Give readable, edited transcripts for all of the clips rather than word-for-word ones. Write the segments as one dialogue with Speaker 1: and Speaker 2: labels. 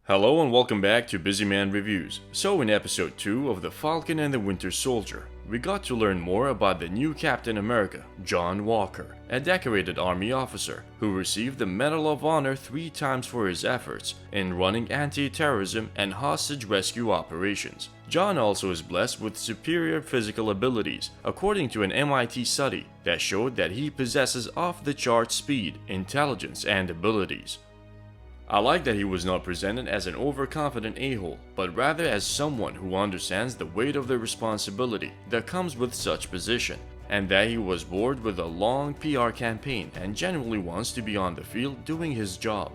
Speaker 1: Hello and welcome back to Busy Man Reviews. So in episode 2 of The Falcon and the Winter Soldier, we got to learn more about the new Captain America, John Walker, a decorated army officer who received the Medal of Honor 3 times for his efforts in running anti-terrorism and hostage rescue operations. John also is blessed with superior physical abilities, according to an MIT study that showed that he possesses off-the-chart speed, intelligence, and abilities. I like that he was not presented as an overconfident a-hole, but rather as someone who understands the weight of the responsibility that comes with such position, and that he was bored with a long PR campaign and genuinely wants to be on the field doing his job.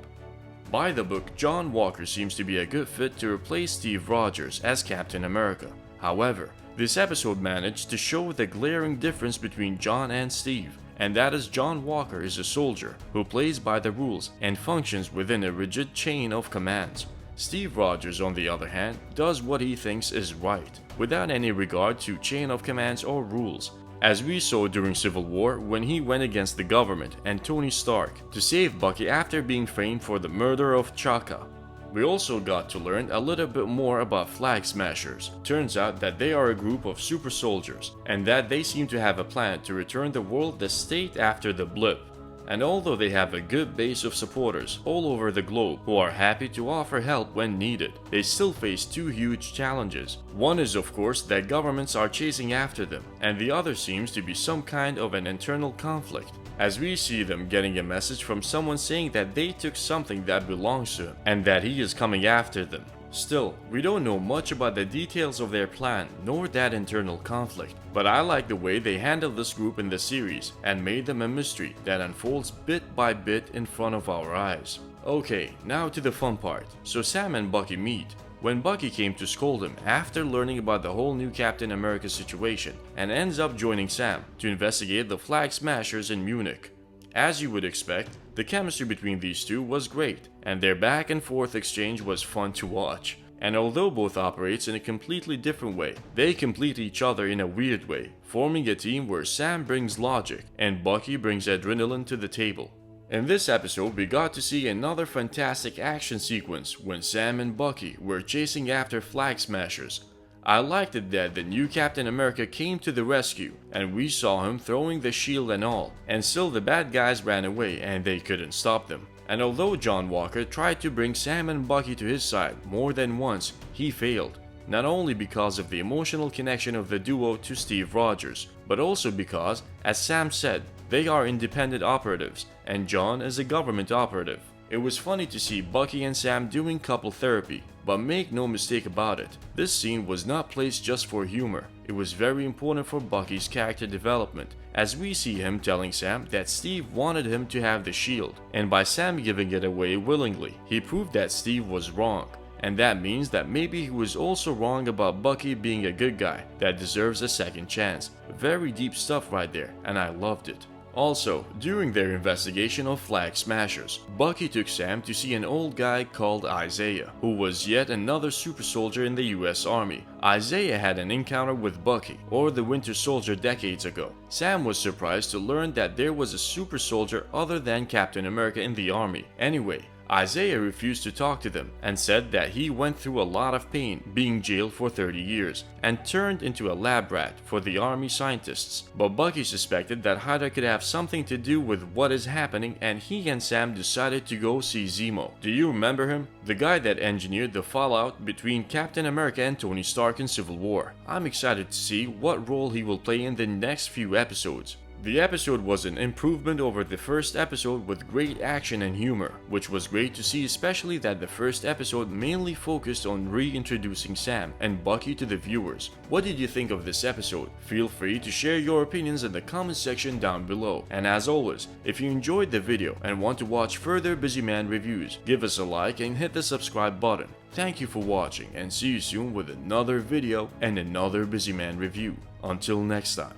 Speaker 1: By the book, John Walker seems to be a good fit to replace Steve Rogers as Captain America. However, this episode managed to show the glaring difference between John and Steve, and that is John Walker is a soldier who plays by the rules and functions within a rigid chain of commands. Steve Rogers, on the other hand, does what he thinks is right, without any regard to chain of commands or rules, as we saw during Civil War when he went against the government and Tony Stark to save Bucky after being framed for the murder of Chaka. We also got to learn a little bit more about Flag Smashers. Turns out that they are a group of super soldiers, and that they seem to have a plan to return the world the state after the blip. And although they have a good base of supporters all over the globe who are happy to offer help when needed, they still face 2 huge challenges. One is of course that governments are chasing after them, and the other seems to be some kind of an internal conflict, as we see them getting a message from someone saying that they took something that belongs to him and that he is coming after them. Still, we don't know much about the details of their plan nor that internal conflict, but I like the way they handled this group in the series and made them a mystery that unfolds bit by bit in front of our eyes. Okay, now to the fun part. So Sam and Bucky meet. When Bucky came to scold him after learning about the whole new Captain America situation and ends up joining Sam to investigate the Flag Smashers in Munich. As you would expect, the chemistry between these two was great, and their back and forth exchange was fun to watch. And although both operates in a completely different way, they complete each other in a weird way, forming a team where Sam brings logic and Bucky brings adrenaline to the table. In this episode, we got to see another fantastic action sequence when Sam and Bucky were chasing after Flag Smashers. I liked it that the new Captain America came to the rescue, and we saw him throwing the shield and all, and still the bad guys ran away and they couldn't stop them. And although John Walker tried to bring Sam and Bucky to his side more than once, he failed. Not only because of the emotional connection of the duo to Steve Rogers, but also because, as Sam said, they are independent operatives, and John is a government operative. It was funny to see Bucky and Sam doing couple therapy, but make no mistake about it, this scene was not placed just for humor. It was very important for Bucky's character development, as we see him telling Sam that Steve wanted him to have the shield, and by Sam giving it away willingly, he proved that Steve was wrong. And that means that maybe he was also wrong about Bucky being a good guy that deserves a second chance. Very deep stuff right there, and I loved it. Also, during their investigation of Flag Smashers, Bucky took Sam to see an old guy called Isaiah, who was yet another super soldier in the US Army. Isaiah had an encounter with Bucky, or the Winter Soldier, decades ago. Sam was surprised to learn that there was a super soldier other than Captain America in the army. Anyway, Isaiah refused to talk to them and said that he went through a lot of pain being jailed for 30 years and turned into a lab rat for the army scientists. But Bucky suspected that Hydra could have something to do with what is happening, and he and Sam decided to go see Zemo. Do you remember him? The guy that engineered the fallout between Captain America and Tony Stark in Civil War. I'm excited to see what role he will play in the next few episodes. The episode was an improvement over the first episode with great action and humor, which was great to see, especially that the first episode mainly focused on reintroducing Sam and Bucky to the viewers. What did you think of this episode? Feel free to share your opinions in the comment section down below. And as always, if you enjoyed the video and want to watch further Busy Man reviews, give us a like and hit the subscribe button. Thank you for watching, and see you soon with another video and another Busy Man review. Until next time.